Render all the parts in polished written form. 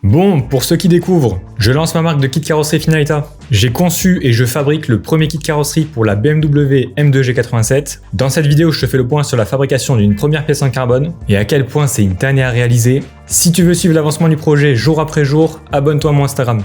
Bon, pour ceux qui découvrent, je lance ma marque de kit carrosserie Finalita. J'ai conçu et je fabrique le premier kit carrosserie pour la BMW M2 G87. Dans cette vidéo, je te fais le point sur la fabrication d'une première pièce en carbone et à quel point c'est une tannée à réaliser. Si tu veux suivre l'avancement du projet jour après jour, abonne-toi à mon Instagram.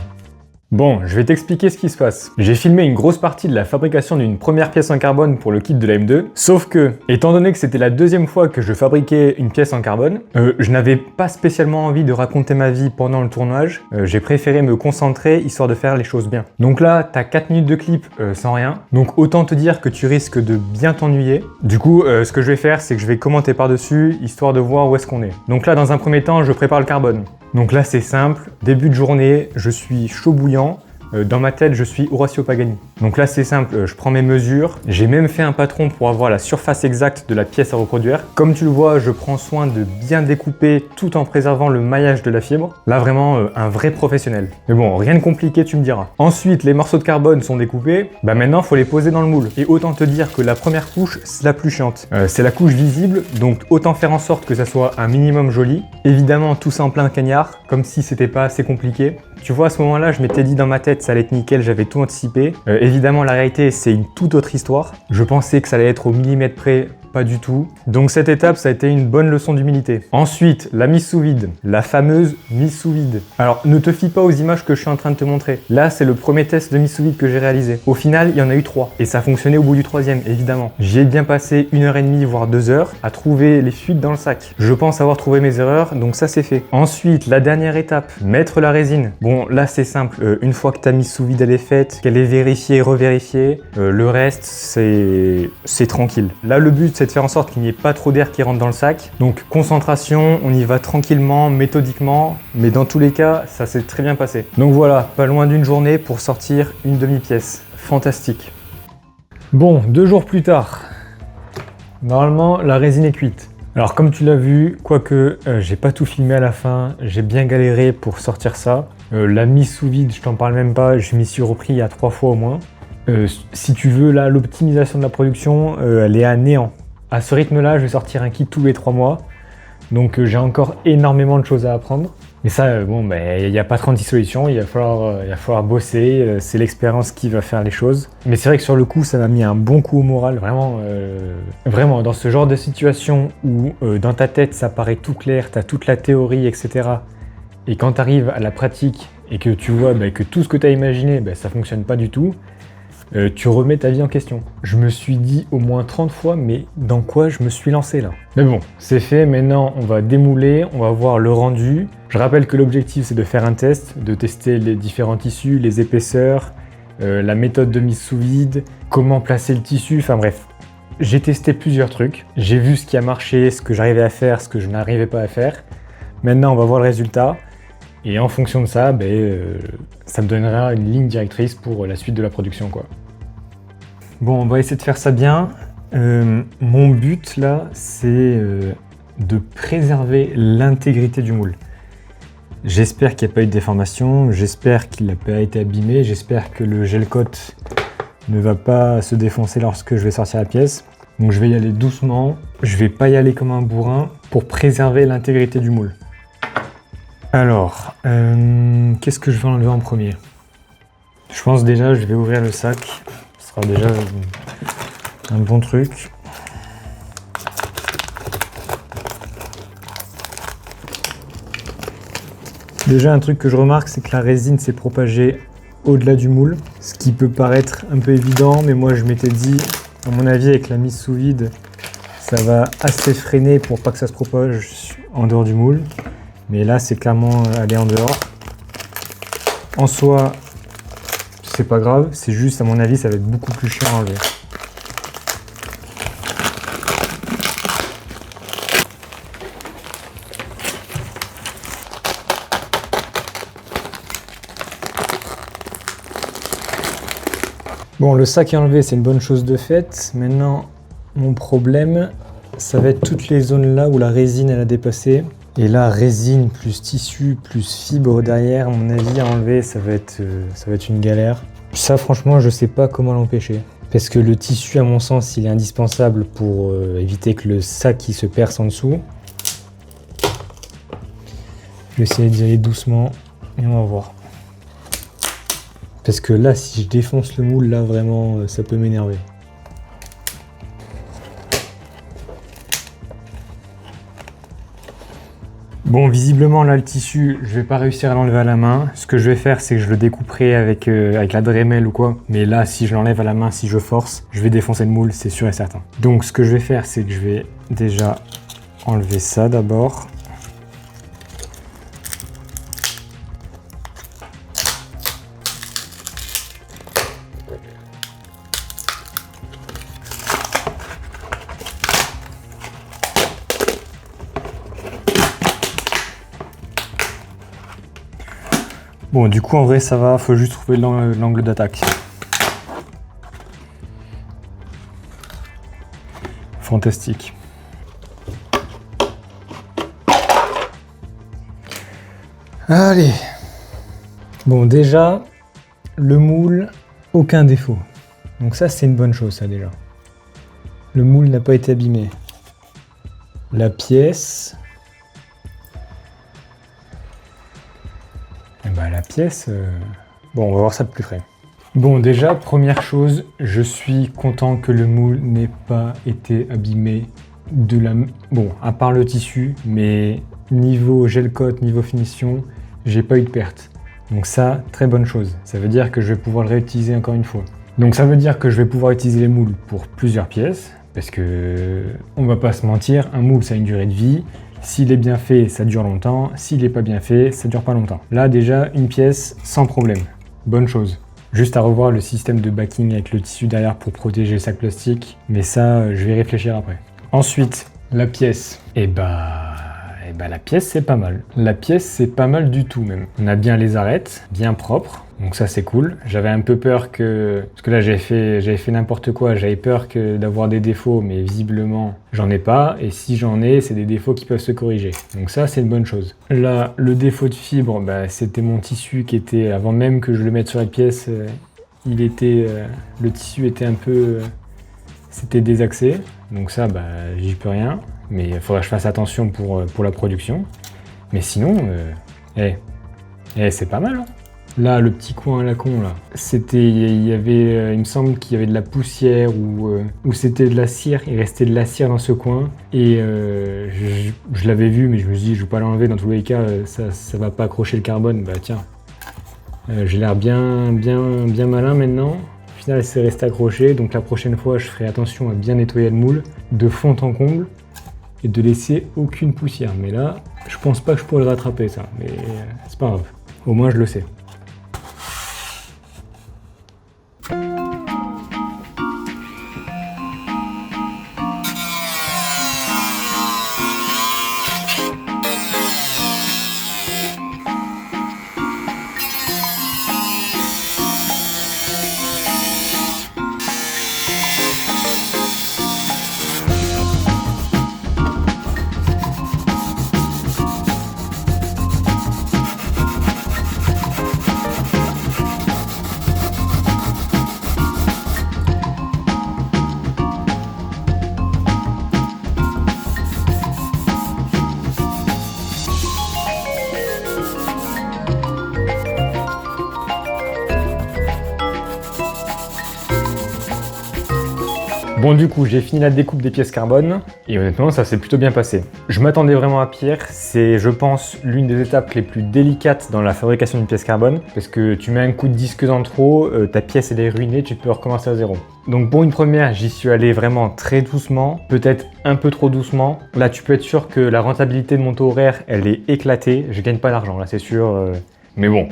Bon, je vais t'expliquer ce qui se passe. J'ai filmé une grosse partie de la fabrication d'une première pièce en carbone pour le kit de la M2, sauf que, étant donné que c'était la deuxième fois que je fabriquais une pièce en carbone, je n'avais pas spécialement envie de raconter ma vie pendant le tournage, j'ai préféré me concentrer histoire de faire les choses bien. Donc là, t'as 4 minutes de clip sans rien, donc autant te dire que tu risques de bien t'ennuyer. Du coup, ce que je vais faire, c'est que je vais commenter par-dessus, histoire de voir où est-ce qu'on est. Donc là, dans un premier temps, je prépare le carbone. Donc là, c'est simple, début de journée, je suis chaud bouillant. Dans ma tête, je suis Horacio Pagani. Donc là, c'est simple, je prends mes mesures. J'ai même fait un patron pour avoir la surface exacte de la pièce à reproduire. Comme tu le vois, je prends soin de bien découper tout en préservant le maillage de la fibre. Là, vraiment, un vrai professionnel. Mais bon, rien de compliqué, tu me diras. Ensuite, les morceaux de carbone sont découpés. Bah maintenant, il faut les poser dans le moule. Et autant te dire que la première couche, c'est la plus chiante. C'est la couche visible, donc autant faire en sorte que ça soit un minimum joli. Évidemment, tout ça en plein cagnard, comme si c'était pas assez compliqué. Tu vois, à ce moment-là, je m'étais dit dans ma tête, ça allait être nickel, j'avais tout anticipé. Évidemment, la réalité, c'est une toute autre histoire. Je pensais que ça allait être au millimètre près, pas du tout. Donc cette étape, ça a été une bonne leçon d'humilité. Ensuite, la mise sous vide, la fameuse mise sous vide. Alors, ne te fie pas aux images que je suis en train de te montrer. Là, c'est le premier test de mise sous vide que j'ai réalisé. Au final, il y en a eu 3. Et ça fonctionnait au bout du 3e, évidemment. J'y ai bien passé 1h30, voire 2 heures, à trouver les fuites dans le sac. Je pense avoir trouvé mes erreurs, donc ça c'est fait. Ensuite, la dernière étape, mettre la résine. Bon, là c'est simple. Une fois que ta mise sous vide elle est faite, qu'elle est vérifiée, revérifiée, le reste c'est tranquille. Là, le but c'est de faire en sorte qu'il n'y ait pas trop d'air qui rentre dans le sac. Donc concentration, on y va tranquillement, méthodiquement, mais dans tous les cas, ça s'est très bien passé. Donc voilà, pas loin d'une journée pour sortir une demi-pièce. Fantastique. Bon, 2 jours plus tard, normalement la résine est cuite. Alors comme tu l'as vu, quoique j'ai pas tout filmé à la fin, j'ai bien galéré pour sortir ça. La mise sous vide, je t'en parle même pas, je m'y suis repris il y a 3 fois au moins. Si tu veux, là, l'optimisation de la production, elle est à néant. À ce rythme-là, je vais sortir un kit tous les 3 mois. Donc j'ai encore énormément de choses à apprendre. Mais ça, bon, il n'y a pas 36 solutions, il va falloir bosser, c'est l'expérience qui va faire les choses. Mais c'est vrai que sur le coup, ça m'a mis un bon coup au moral, vraiment, dans ce genre de situation où dans ta tête, ça paraît tout clair, tu as toute la théorie, etc. Et quand tu arrives à la pratique et que tu vois que tout ce que tu as imaginé, ça fonctionne pas du tout, tu remets ta vie en question. Je me suis dit au moins 30 fois, mais dans quoi je me suis lancé là? Mais bon, c'est fait, maintenant on va démouler, on va voir le rendu. Je rappelle que l'objectif c'est de faire un test, de tester les différents tissus, les épaisseurs, la méthode de mise sous vide, comment placer le tissu, enfin bref. J'ai testé plusieurs trucs, j'ai vu ce qui a marché, ce que j'arrivais à faire, ce que je n'arrivais pas à faire. Maintenant on va voir le résultat. Et en fonction de ça, ça me donnera une ligne directrice pour la suite de la production, quoi. Bon, on va essayer de faire ça bien. Mon but là, c'est de préserver l'intégrité du moule. J'espère qu'il n'y a pas eu de déformation, j'espère qu'il n'a pas été abîmé, j'espère que le gel coat ne va pas se défoncer lorsque je vais sortir la pièce. Donc je vais y aller doucement, je vais pas y aller comme un bourrin pour préserver l'intégrité du moule. Alors, qu'est-ce que je vais enlever en premier? Je pense déjà, je vais ouvrir le sac. Ce sera déjà un bon truc. Déjà, un truc que je remarque, c'est que la résine s'est propagée au-delà du moule. Ce qui peut paraître un peu évident, mais moi je m'étais dit, à mon avis, avec la mise sous vide, ça va assez freiner pour pas que ça se propage en dehors du moule. Mais là, c'est clairement aller en dehors. En soi, c'est pas grave. C'est juste, à mon avis, ça va être beaucoup plus chiant à enlever. Bon, le sac est enlevé, c'est une bonne chose de faite. Maintenant, mon problème, ça va être toutes les zones là où la résine elle a dépassé. Et là, résine plus tissu plus fibre derrière, à mon avis, à enlever, ça va être une galère. Ça, franchement, je sais pas comment l'empêcher. Parce que le tissu, à mon sens, il est indispensable pour éviter que le sac il se perce en dessous. Je vais essayer d'y aller doucement et on va voir. Parce que là, si je défonce le moule, là vraiment, ça peut m'énerver. Bon, visiblement là le tissu, je vais pas réussir à l'enlever à la main. Ce que je vais faire, c'est que je le découperai avec la Dremel ou quoi. Mais là, si je l'enlève à la main, si je force, je vais défoncer le moule, c'est sûr et certain. Donc ce que je vais faire, c'est que je vais déjà enlever ça d'abord. Bon, du coup, en vrai, ça va, faut juste trouver l'angle d'attaque. Fantastique. Allez. Bon, déjà, le moule, aucun défaut. Donc ça, c'est une bonne chose, ça, déjà. Le moule n'a pas été abîmé. La pièce... la pièce, bon, on va voir ça de plus près. Bon, déjà, première chose, je suis content que le moule n'ait pas été abîmé de la... Bon, à part le tissu, mais niveau gel coat, niveau finition, j'ai pas eu de perte. Donc ça, très bonne chose. Ça veut dire que je vais pouvoir le réutiliser encore une fois. Donc ça veut dire que je vais pouvoir utiliser les moules pour plusieurs pièces, parce que, on va pas se mentir, un moule, ça a une durée de vie. S'il est bien fait, ça dure longtemps. S'il n'est pas bien fait, ça dure pas longtemps. Là, déjà, une pièce sans problème. Bonne chose. Juste à revoir le système de backing avec le tissu derrière pour protéger le sac plastique. Mais ça, je vais y réfléchir après. Ensuite, la pièce. La pièce, c'est pas mal. La pièce, c'est pas mal du tout même. On a bien les arêtes, bien propres. Donc ça, c'est cool. J'avais un peu peur que... Parce que là, j'avais fait n'importe quoi. J'avais peur d'avoir des défauts, mais visiblement, j'en ai pas. Et si j'en ai, c'est des défauts qui peuvent se corriger. Donc ça, c'est une bonne chose. Là, le défaut de fibre, c'était mon tissu qui était... Avant même que je le mette sur la pièce, le tissu était un peu... C'était désaxé. Donc ça, j'y peux rien. Mais il faudra que je fasse attention pour la production. Mais sinon, c'est pas mal, hein. Là, le petit coin à la con, là, il me semble qu'il y avait de la poussière ou c'était de la cire. Il restait de la cire dans ce coin. Et je l'avais vu, mais je me suis dit, je vais pas l'enlever. Dans tous les cas, ça va pas accrocher le carbone. Bah tiens, j'ai l'air bien malin maintenant. Au final, c'est resté accroché. Donc la prochaine fois, je ferai attention à bien nettoyer le moule de fond en comble et de laisser aucune poussière. Mais là, je pense pas que je pourrais le rattraper, ça. Mais c'est pas grave. Au moins, je le sais. Bon, du coup, j'ai fini la découpe des pièces carbone et honnêtement, ça s'est plutôt bien passé. Je m'attendais vraiment à pire. C'est, je pense, l'une des étapes les plus délicates dans la fabrication d'une pièce carbone parce que tu mets un coup de disque en trop, ta pièce elle est ruinée, tu peux recommencer à zéro. Donc pour une première, j'y suis allé vraiment très doucement, peut-être un peu trop doucement. Là, tu peux être sûr que la rentabilité de mon taux horaire, elle est éclatée. Je gagne pas d'argent, là, c'est sûr. Mais bon.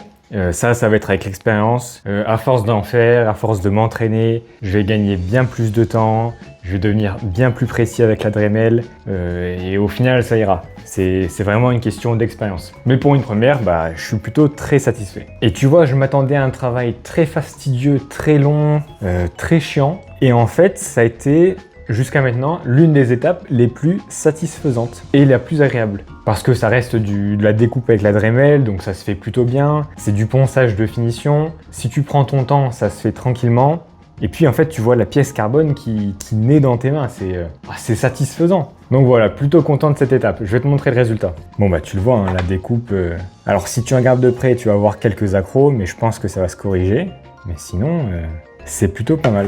Ça va être avec l'expérience. À force d'en faire, à force de m'entraîner, je vais gagner bien plus de temps, je vais devenir bien plus précis avec la Dremel et au final, ça ira. C'est vraiment une question d'expérience. Mais pour une première, je suis plutôt très satisfait. Et tu vois, je m'attendais à un travail très fastidieux, très long, très chiant. Et en fait, ça a été... jusqu'à maintenant, l'une des étapes les plus satisfaisantes et la plus agréable. Parce que ça reste de la découpe avec la Dremel, donc ça se fait plutôt bien. C'est du ponçage de finition. Si tu prends ton temps, ça se fait tranquillement. Et puis en fait, tu vois la pièce carbone qui naît dans tes mains. C'est satisfaisant. Donc voilà, plutôt content de cette étape. Je vais te montrer le résultat. Bon bah tu le vois, hein, la découpe... Alors si tu regardes de près, tu vas voir quelques accros, mais je pense que ça va se corriger. Mais sinon, c'est plutôt pas mal.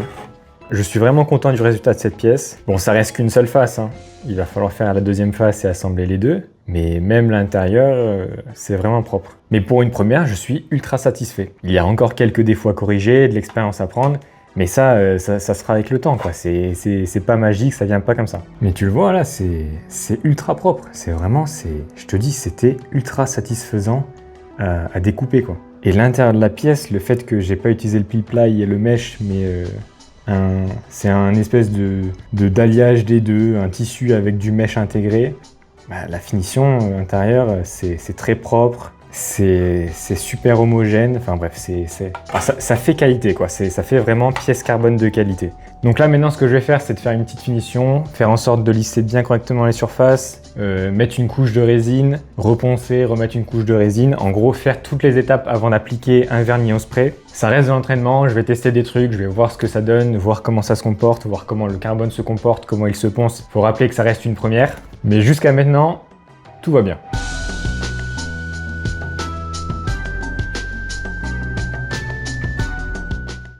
Je suis vraiment content du résultat de cette pièce. Bon, ça reste qu'une seule face, hein. Il va falloir faire la deuxième face et assembler les deux. Mais même l'intérieur, c'est vraiment propre. Mais pour une première, je suis ultra satisfait. Il y a encore quelques défauts à corriger, de l'expérience à prendre. Mais ça sera avec le temps, quoi. C'est pas magique, ça vient pas comme ça. Mais tu le vois, là, c'est ultra propre. C'est vraiment, je te dis, c'était ultra satisfaisant à découper, quoi. Et l'intérieur de la pièce, le fait que j'ai pas utilisé le pli-ply et le mesh, mais c'est un espèce d'alliage des deux, un tissu avec du mesh intégré. Bah, la finition intérieure, c'est très propre. C'est super homogène, enfin bref, ça fait qualité quoi, ça fait vraiment pièce carbone de qualité. Donc là maintenant ce que je vais faire c'est de faire une petite finition, faire en sorte de lisser bien correctement les surfaces, mettre une couche de résine, reponcer, remettre une couche de résine, en gros faire toutes les étapes avant d'appliquer un vernis au spray. Ça reste de l'entraînement, je vais tester des trucs, je vais voir ce que ça donne, voir comment ça se comporte, voir comment le carbone se comporte, comment il se ponce. Faut rappeler que ça reste une première, mais jusqu'à maintenant, tout va bien.